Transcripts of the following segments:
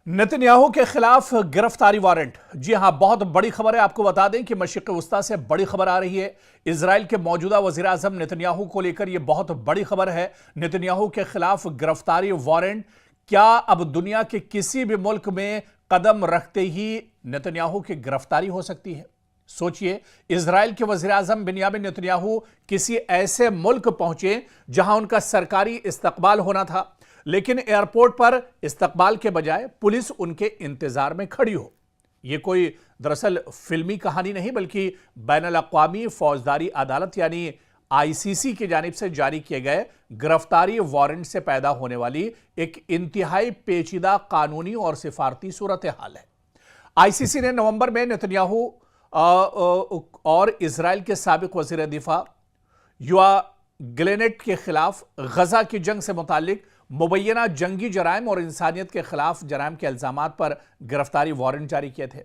Netanyahu के खिलाफ गिरफ्तारी वारंट। जी हां, बहुत बड़ी खबर है। आपको बता दें कि मशरिक़ वस्ता से बड़ी खबर आ रही है। इजराइल के मौजूदा वज़ीर आज़म नेतन्याहू को लेकर यह बहुत बड़ी खबर है। नेतन्याहू के खिलाफ गिरफ्तारी वारंट। क्या अब दुनिया के किसी भी मुल्क में कदम रखते ही नेतन्याहू की गिरफ्तारी हो सकती है? सोचिए, इजराइल के वज़ीर आज़म बिन्यामिन नेतन्याहू किसी ऐसे मुल्क पहुंचे जहां उनका सरकारी इस्तकबाल होना था, लेकिन एयरपोर्ट पर इस्तकबाल के बजाय पुलिस उनके इंतजार में खड़ी हो। यह कोई दरअसल फिल्मी कहानी नहीं, बल्कि बैनुल अक़वामी फौजदारी अदालत यानी आईसीसी की जानिब से जारी किए गए गिरफ्तारी वारंट से पैदा होने वाली एक इंतहाई पेचीदा कानूनी और सिफारती सूरत हाल है। आईसीसी ने नवंबर में नेतन्याहू और इजराइल के साबिक वज़ीर दिफा योआव गैलेंट के खिलाफ गजा की जंग से मुतालिक मुबैना जंगी जराइम और इंसानियत के खिलाफ जराइम के इल्जामात पर गिरफ्तारी वारंट जारी किए थे।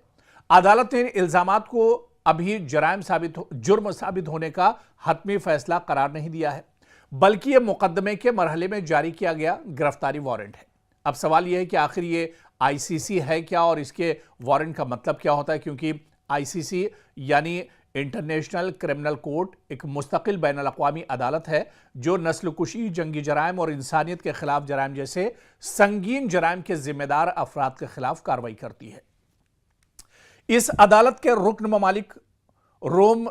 अदालत ने इन इल्जामात को अभी जुर्म साबित होने का हतमी फैसला करार नहीं दिया है, बल्कि यह मुकदमे के मरहले में जारी किया गया गिरफ्तारी वारंट है। अब सवाल यह है कि आखिर ये आईसीसी है क्या और इसके वारंट का मतलब क्या होता है, क्योंकि आईसीसी यानी इंटरनेशनल क्रिमिनल कोर्ट एक मुस्तकिल बैनुल अक़वामी अदालत है जो नस्लकुशी, जंगी जराइम और इंसानियत के खिलाफ जराइम जैसे संगीन जराइम के जिम्मेदार अफराद के खिलाफ कार्रवाई करती है। इस अदालत के रुकन ममालिक रोम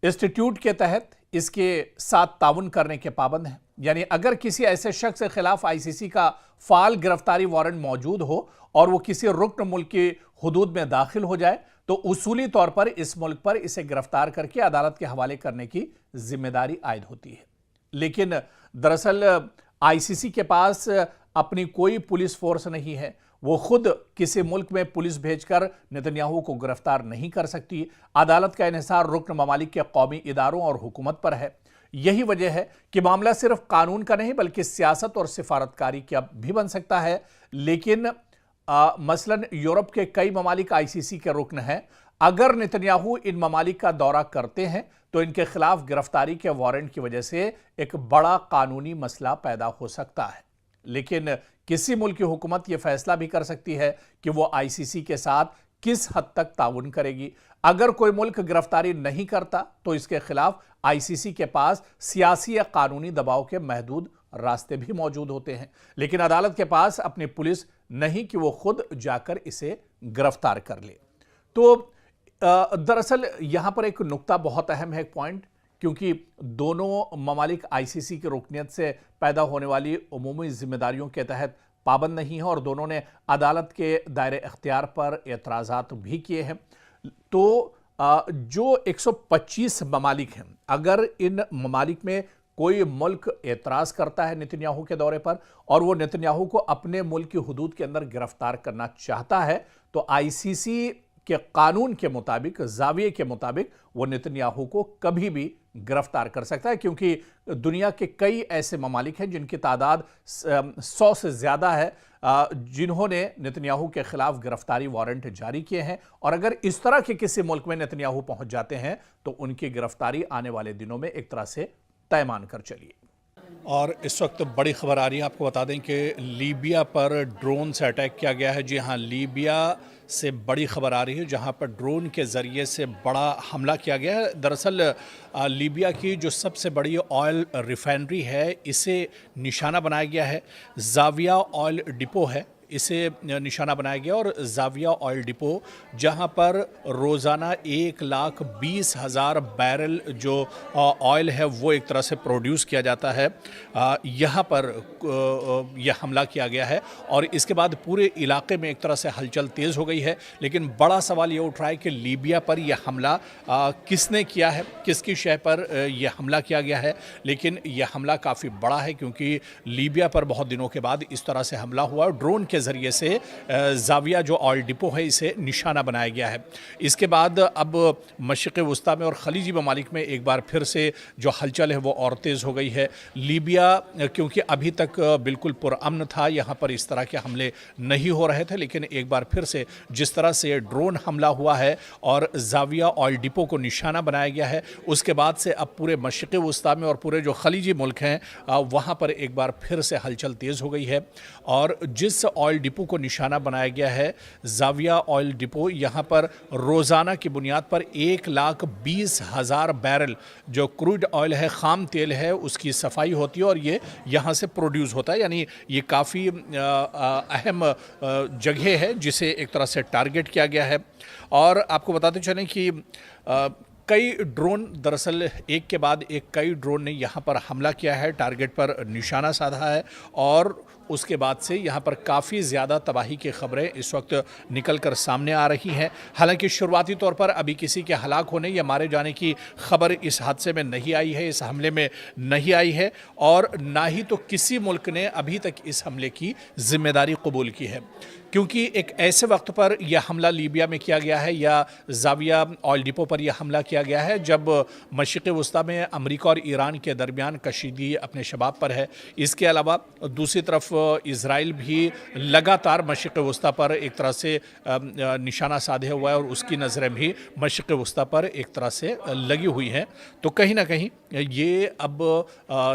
इंस्टीट्यूट के तहत इसके साथ ताउन करने के पाबंद हैं। यानी अगर किसी ऐसे शख्स के खिलाफ आईसीसी का फाल गिरफ्तारी वारंट मौजूद हो और वो किसी रुकन मुल्क की हुदूद में दाखिल हो जाए, तो उसूली तौर पर इस मुल्क पर इसे गिरफ्तार करके अदालत के हवाले करने की जिम्मेदारी आयद होती है। लेकिन दरअसल आईसीसी के पास अपनी कोई पुलिस फोर्स नहीं है। वो खुद किसी मुल्क में पुलिस भेजकर नेतन्याहू को गिरफ्तार नहीं कर सकती। अदालत का इन्हिसार रुकन ममालिक के कौमी इदारों और हुकूमत पर है। यही वजह है कि मामला सिर्फ कानून का नहीं बल्कि सियासत और सिफारतकारी का भी बन सकता है। लेकिन मसलन यूरोप के कई ममालिक आईसीसी के रुकन हैं। अगर नेतन्याहू इन ममालिक का दौरा करते हैं तो इनके खिलाफ गिरफ्तारी के वारंट की वजह से एक बड़ा कानूनी मसला पैदा हो सकता है। लेकिन किसी मुल्क की हुकूमत यह फैसला भी कर सकती है कि वो आईसीसी के साथ किस हद तक ताउन करेगी। अगर कोई मुल्क गिरफ्तारी नहीं करता तो इसके खिलाफ आईसीसी के पास सियासी या कानूनी दबाव के महदूद रास्ते भी मौजूद होते हैं। लेकिन अदालत के पास अपनी पुलिस नहीं कि वो खुद जाकर इसे गिरफ्तार कर ले। तो दरअसल यहां पर एक नुक्ता बहुत अहम है, एक पॉइंट, क्योंकि दोनों ममालिक आईसीसी की रुकनियत से पैदा होने वाली उमूमी जिम्मेदारियों के तहत पाबंद नहीं है और दोनों ने अदालत के दायरे इख्तियार पर एतराज़ात भी किए हैं। तो जो 125 ममालिक हैं, अगर इन ममालिक में कोई मुल्क एतराज करता है नेतन्याहू के दौरे पर और वो नेतन्याहू को अपने मुल्क की हुदूद के अंदर गिरफ्तार करना चाहता है, तो आईसीसी के कानून के मुताबिक, जाविये के मुताबिक, वो नेतन्याहू को कभी भी गिरफ्तार कर सकता है, क्योंकि दुनिया के कई ऐसे ममालिक हैं जिनकी तादाद 100 से ज़्यादा है जिन्होंने नेतन्याहू के खिलाफ गिरफ्तारी वारंट जारी किए हैं। और अगर इस तरह के किसी मुल्क में नेतन्याहू पहुंच जाते हैं तो उनकी गिरफ्तारी आने वाले दिनों में एक तरह से तय मान कर चलिए। और इस वक्त बड़ी खबर आ रही है, आपको बता दें कि लीबिया पर ड्रोन से अटैक किया गया है। जी हाँ, लीबिया से बड़ी खबर आ रही है जहां पर ड्रोन के ज़रिए से बड़ा हमला किया गया है। दरअसल लीबिया की जो सबसे बड़ी ऑयल रिफाइनरी है, इसे निशाना बनाया गया है। जाविया ऑयल डिपो है, इसे निशाना बनाया गया। और जाविया ऑयल डिपो जहां पर रोज़ाना 1,20,000 बैरल जो ऑयल है वो एक तरह से प्रोड्यूस किया जाता है, यहां पर यह हमला किया गया है। और इसके बाद पूरे इलाके में एक तरह से हलचल तेज़ हो गई है। लेकिन बड़ा सवाल ये उठ रहा है कि लीबिया पर यह हमला किसने किया है, किसकी शय पर यह हमला किया गया है। लेकिन यह हमला काफ़ी बड़ा है क्योंकि लीबिया पर बहुत दिनों के बाद इस तरह से हमला हुआ। ड्रोन के ज़रिए से जाविया जो ऑयल डिपो है इसे निशाना बनाया गया है। इसके बाद अब मशरिक़ वस्ता में और खलीजी ममालिक में एक बार फिर से जो हलचल है वो और तेज़ हो गई है। लीबिया क्योंकि अभी तक बिल्कुल पुरअमन था, यहाँ पर इस तरह के हमले नहीं हो रहे थे, लेकिन एक बार फिर से जिस तरह से ड्रोन हमला हुआ है और जाविया ऑयल डिपो को निशाना बनाया गया है, उसके बाद से अब पूरे मशरिक़ वस्ता में और पूरे जो खलीजी मुल्क हैं वहाँ पर एक बार फिर से हलचल तेज़ हो गई है। और जिस ऑयल ऑयल डिपो को निशाना बनाया गया है। जाविया ऑयल डिपो, यहाँ पर रोज़ाना की बुनियाद पर 1,20,000 बैरल जो क्रूड ऑयल है, ख़ाम तेल है, उसकी सफाई होती है और ये यहाँ से प्रोड्यूस होता है। यानी ये काफ़ी अहम जगह है जिसे एक तरह से टारगेट किया गया है। और आपको बताते चलें कि कई ड्रोन, दरअसल एक के बाद एक कई ड्रोन ने यहाँ पर हमला किया है, टारगेट पर निशाना साधा है और उसके बाद से यहाँ पर काफ़ी ज़्यादा तबाही की खबरें इस वक्त निकल कर सामने आ रही हैं। हालांकि शुरुआती तौर पर अभी किसी के हलाक होने या मारे जाने की खबर इस हादसे में नहीं आई है, इस हमले में नहीं आई है और ना ही तो किसी मुल्क ने अभी तक इस हमले की जिम्मेदारी कबूल की है, क्योंकि एक ऐसे वक्त पर यह हमला लीबिया में किया गया है या जाविया ऑयल डिपो पर यह हमला किया गया है जब मशरिक़ वस्ता में अमेरिका और ईरान के दरमियान कशीदगी अपने शबाब पर है। इसके अलावा दूसरी तरफ इज़राइल भी लगातार मशरिक़ वस्ता पर एक तरह से निशाना साधे हुआ है और उसकी नज़रें भी मशरिक़ वस्ता पर एक तरह से लगी हुई हैं। तो कहीं ना कहीं ये अब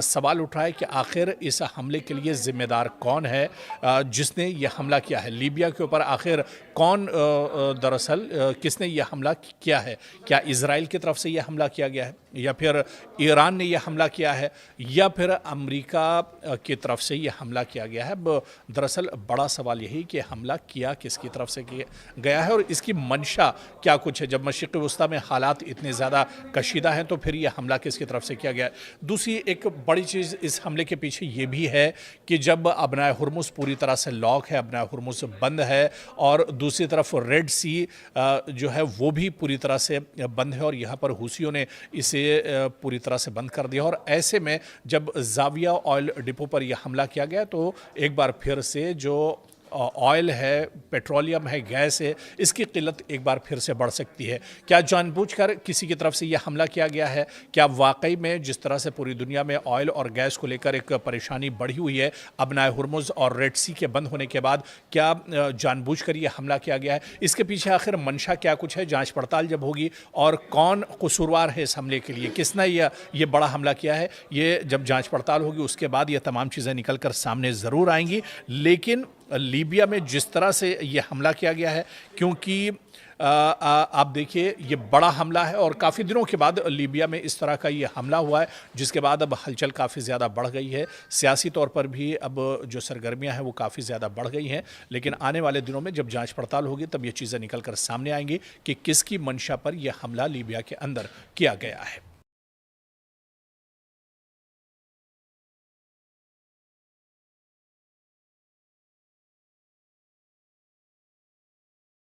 सवाल उठ रहा है कि आखिर इस हमले के लिए ज़िम्मेदार कौन है, जिसने यह हमला किया है लीबिया के ऊपर। आखिर कौन दरअसल किसने यह हमला किया है? क्या इज़राइल की तरफ से यह हमला किया गया है या फिर ईरान ने यह हमला किया है या फिर अमेरिका की तरफ से यह हमला किया गया है? दरअसल बड़ा सवाल यही कि हमला किया किसकी तरफ से किया गया है और इसकी मंशा क्या कुछ है। जब मशरिक़ वस्ता में हालात इतने ज़्यादा कशीदा हैं तो फिर यह हमला किसकी तरफ से किया गया है? दूसरी एक बड़ी चीज़ इस हमले के पीछे ये भी है कि जब अबनाए हुर्मुज़ पूरी तरह से लॉक है, अबनाए हुर्मुज़ बंद है और दूसरी तरफ रेड सी जो है वो भी पूरी तरह से बंद है और यहाँ पर हूसियों ने इसे पूरी तरह से बंद कर दिया। और ऐसे में जब जाविया ऑयल डिपो पर यह हमला किया गया तो एक बार फिर से जो ऑयल है, पेट्रोलियम है, गैस है, इसकी किल्लत एक बार फिर से बढ़ सकती है। क्या जानबूझकर किसी की तरफ से यह हमला किया गया है? क्या वाकई में जिस तरह से पूरी दुनिया में ऑयल और गैस को लेकर एक परेशानी बढ़ी हुई है अबनाए हुर्मुज़ और रेड सी के बंद होने के बाद, क्या जानबूझकर यह हमला किया गया है? इसके पीछे आखिर मंशा क्या कुछ है? जांच पड़ताल जब होगी और कौन कसूरवार है इस हमले के लिए, किसने ये बड़ा हमला किया है, ये जब जांच पड़ताल होगी उसके बाद ये तमाम चीज़ें निकल कर सामने ज़रूर आएंगी। लेकिन लीबिया में जिस तरह से ये हमला किया गया है, क्योंकि आप देखिए ये बड़ा हमला है और काफ़ी दिनों के बाद लीबिया में इस तरह का ये हमला हुआ है, जिसके बाद अब हलचल काफ़ी ज़्यादा बढ़ गई है। सियासी तौर पर भी अब जो सरगर्मियां हैं वो काफ़ी ज़्यादा बढ़ गई हैं। लेकिन आने वाले दिनों में जब जांच पड़ताल होगी तब ये चीज़ें निकल कर सामने आएंगी कि किसकी मंशा पर यह हमला लीबिया के अंदर किया गया है।